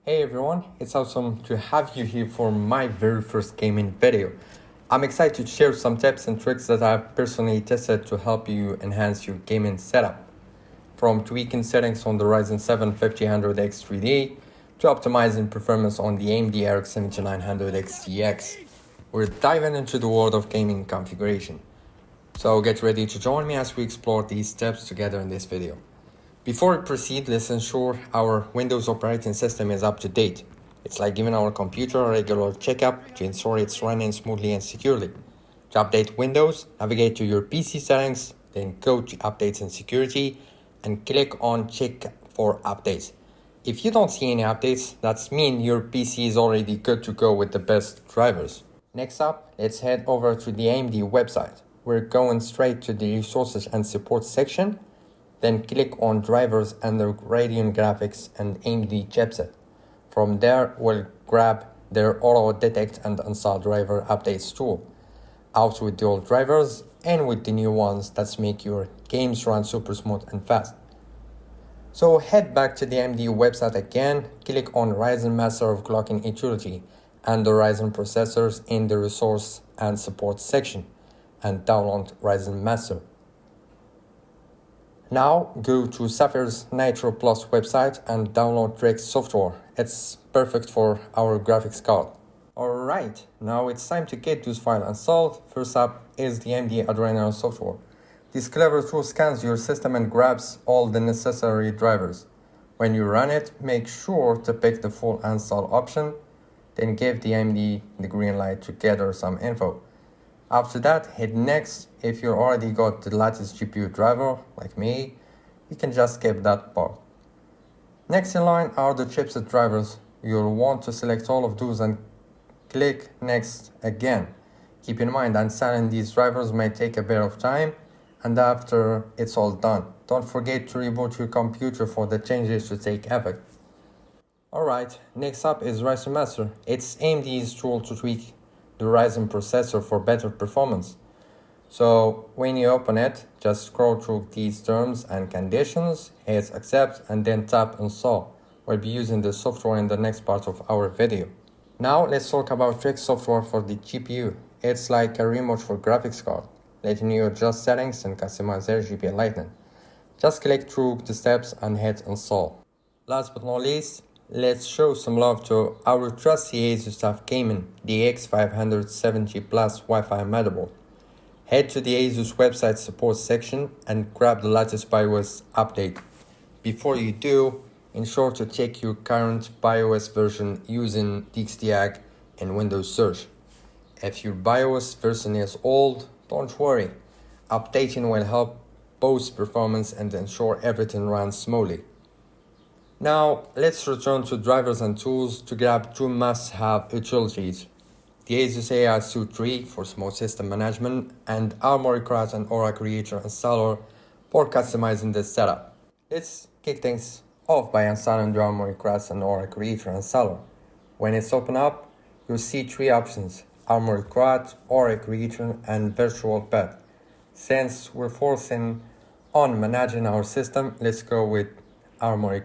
Hey everyone, it's awesome to have you here for my very first gaming video. I'm excited to share some tips and tricks that I've personally tested to help you enhance your gaming setup. From tweaking settings on the Ryzen 7 5000X 3D to optimizing performance on the AMD RX 7900 XTX, we're diving into the world of gaming configuration. So get ready to join me as we explore these steps together in this video. Before we proceed, let's ensure our Windows operating system is up to date. It's like giving our computer a regular checkup to ensure it's running smoothly and securely. To update Windows, navigate to your PC settings, then go to Updates and Security, and click on Check for Updates. If you don't see any updates, that means your PC is already good to go with the best drivers. Next up, let's head over to the AMD website. We're going straight to the Resources and Support section. Then click on Drivers under Radeon Graphics and AMD chipset. From there, we'll grab their Auto Detect and Install Driver Updates tool. Out with the old drivers and with the new ones that make your games run super smooth and fast. So head back to the AMD website again, click on Ryzen Master Overclocking Utility and the Ryzen processors in the Resource and Support section and download Ryzen Master. Now go to Sapphire's Nitro Plus website and download TriXX Software. It's perfect for our graphics card. Alright, now it's time to get this file installed. First up is the AMD Adrenalin software. This clever tool scans your system and grabs all the necessary drivers. When you run it, make sure to pick the full install option, then give the AMD the green light to gather some info. After that, hit next. If you already got the latest GPU driver, like me, you can just skip that part. Next in line are the chipset drivers. You'll want to select all of those and click next again. Keep in mind, installing these drivers may take a bit of time, and after it's all done, don't forget to reboot your computer for the changes to take effect. Alright, next up is Ryzen Master. It's AMD's tool to tweak the Ryzen processor for better performance. So when you open it, just scroll through these terms and conditions, hit accept, and then tap install. We'll be using the software in the next part of our video. Now let's talk about TriXX Software for the GPU. It's like a remote for graphics card, letting you adjust settings and customize RGB lighting. Just click through the steps and hit install. Last but not least, let's show some love to our trusty ASUS TUF Gaming, the X570 Plus Wi-Fi motherboard. Head to the ASUS website support section and grab the latest BIOS update. Before you do, ensure to check your current BIOS version using the XTX and Windows Search. If your BIOS version is old, don't worry. Updating will help boost performance and ensure everything runs smoothly. Now, let's return to drivers and tools to grab two must-have utilities. The ASUS AI Suite 3 for smooth system management and Armoury and Aura Creator Installer for customizing the setup. Let's kick things off by installing the Armoury and Aura Creator Installer. When it's open up, you'll see three options: Armoury, Aura Creator, and Virtual Pet. Since we're forcing on managing our system, let's go with Armoury.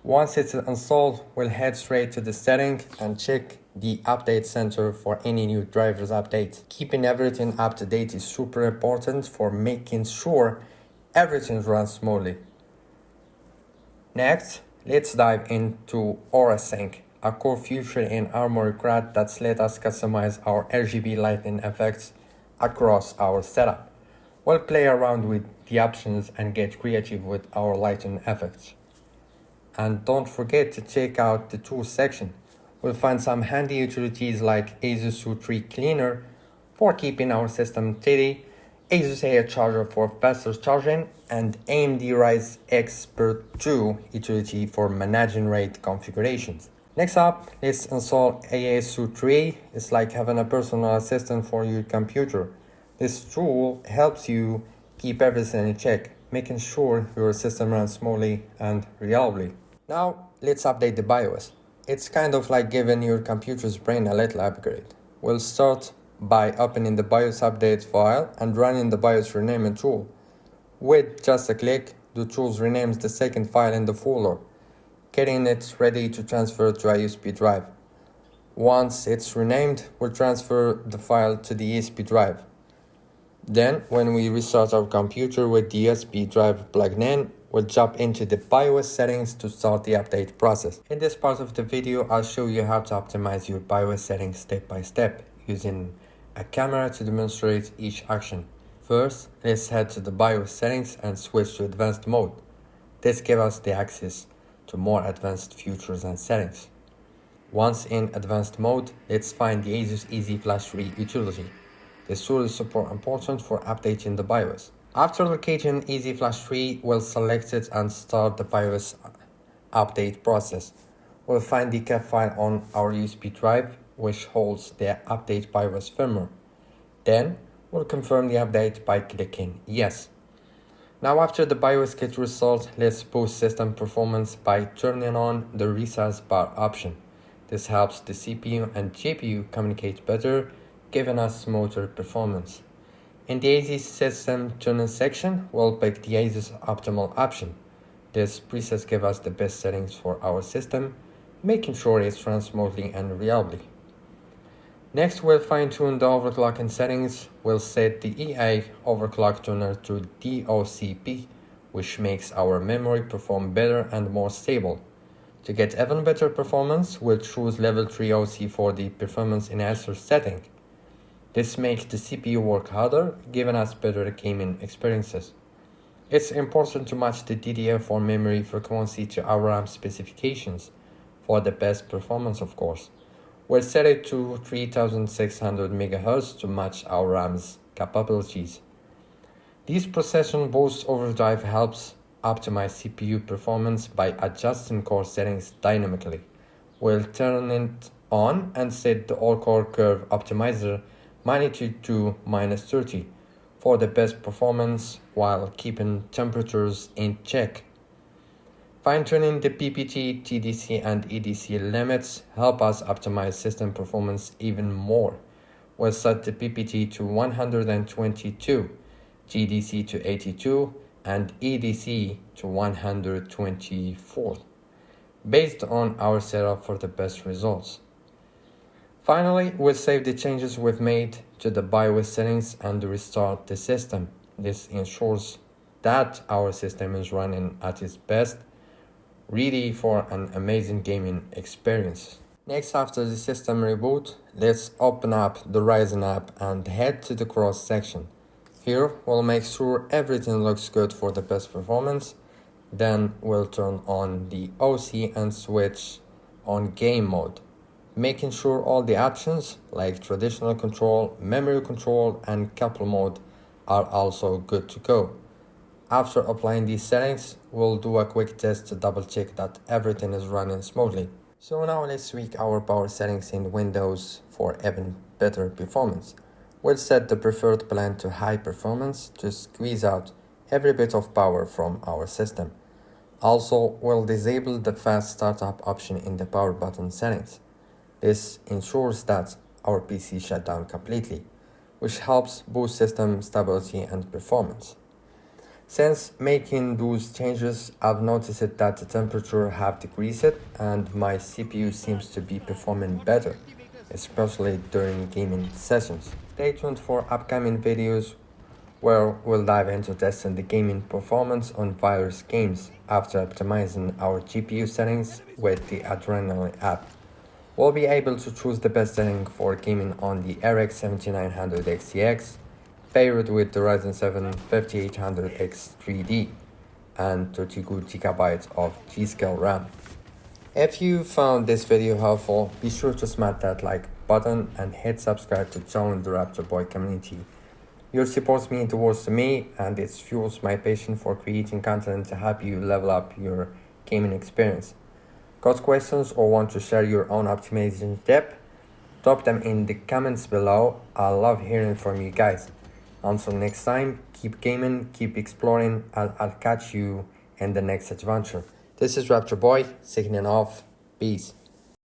Once it's installed, we'll head straight to the setting and check the update center for any new drivers updates. Keeping everything up to date is super important for making sure everything runs smoothly. Next, let's dive into Aura Sync, a core feature in Armoury that lets us customize our RGB lighting effects across our setup. We'll play around with the options and get creative with our lighting effects. And don't forget to check out the tools section. We'll find some handy utilities like ASUS Suite 3 Cleaner for keeping our system steady, ASUS AI Charger for faster charging, and AMD Ryzen Expert 2 utility for managing RAID configurations. Next up, let's install ASUS Suite 3. It's like having a personal assistant for your computer. This tool helps you keep everything in check, making sure your system runs smoothly and reliably. Now, let's update the BIOS. It's kind of like giving your computer's brain a little upgrade. We'll start by opening the BIOS update file and running the BIOS renaming tool. With just a click, the tool renames the second file in the folder. getting it ready to transfer to a USB drive. Once it's renamed, we'll transfer the file to the USB drive. Then, when we restart our computer with the USB drive plugged in, we'll jump into the BIOS settings to start the update process. In this part of the video, I'll show you how to optimize your BIOS settings step by step using a camera to demonstrate each action. First, let's head to the BIOS settings and switch to advanced mode. This gives us the access to more advanced features and settings. Once in advanced mode, let's find the ASUS Easy Flash 3 utility. This tool is super important for updating the BIOS. After locating Easy Flash 3, we'll select it and start the BIOS update process. We'll find the cap file on our USB drive, which holds the update BIOS firmware. Then, we'll confirm the update by clicking Yes. Now after the BIOS gets resolved, let's boost system performance by turning on the resize bar option. This helps the CPU and GPU communicate better, giving us smoother performance. In the ASUS system tuning section, we'll pick the ASUS optimal option. This preset gives us the best settings for our system, making sure it runs smoothly and reliably. Next, we'll fine-tune the overclocking settings. We'll set the EA overclock tuner to DOCP, which makes our memory perform better and more stable. To get even better performance, we'll choose level 3 OC for the performance enhancer setting. This makes the CPU work harder, giving us better gaming experiences. It's important to match the DDR4 memory frequency to our RAM specifications for the best performance, of course. We'll set it to 3600 MHz to match our RAM's capabilities. This procession boost overdrive helps optimize CPU performance by adjusting core settings dynamically. We'll turn it on and set the all-core curve optimizer magnitude to -30 for the best performance while keeping temperatures in check. Fine-tuning the PPT, TDC, and EDC limits help us optimize system performance even more. We'll set the PPT to 122, TDC to 82, and EDC to 124, based on our setup for the best results. Finally, we'll save the changes we've made to the BIOS settings and restart the system. This ensures that our system is running at its best, ready for an amazing gaming experience. Next, after the system reboot, let's open up the Ryzen app and head to the cross section. Here, we'll make sure everything looks good for the best performance. Then we'll turn on the OC and switch on game mode, making sure all the options like traditional control, memory control, and couple mode are also good to go. After applying these settings, we'll do a quick test to double check that everything is running smoothly. So now let's tweak our power settings in Windows for even better performance. We'll set the preferred plan to high performance to squeeze out every bit of power from our system. Also, we'll disable the fast startup option in the power button settings. This ensures that our PC shut down completely, which helps boost system stability and performance. Since making those changes, I've noticed that the temperature have decreased and my CPU seems to be performing better, especially during gaming sessions. Stay tuned for upcoming videos where we'll dive into testing the gaming performance on various games after optimizing our GPU settings with the Adrenalin app. We'll be able to choose the best setting for gaming on the RX 7900 XTX, paired with the Ryzen 7 5800X 3D and 32GB of G-Scale RAM. If you found this video helpful, be sure to smash that like button and hit subscribe to join the Raptor Boy community. Your support means the world to me and it fuels my passion for creating content to help you level up your gaming experience. Got questions or want to share your own optimization tip? Drop them in the comments below. I love hearing from you guys. Until next time, keep gaming, keep exploring, and I'll catch you in the next adventure. This is Raptor Boy, signing off. Peace.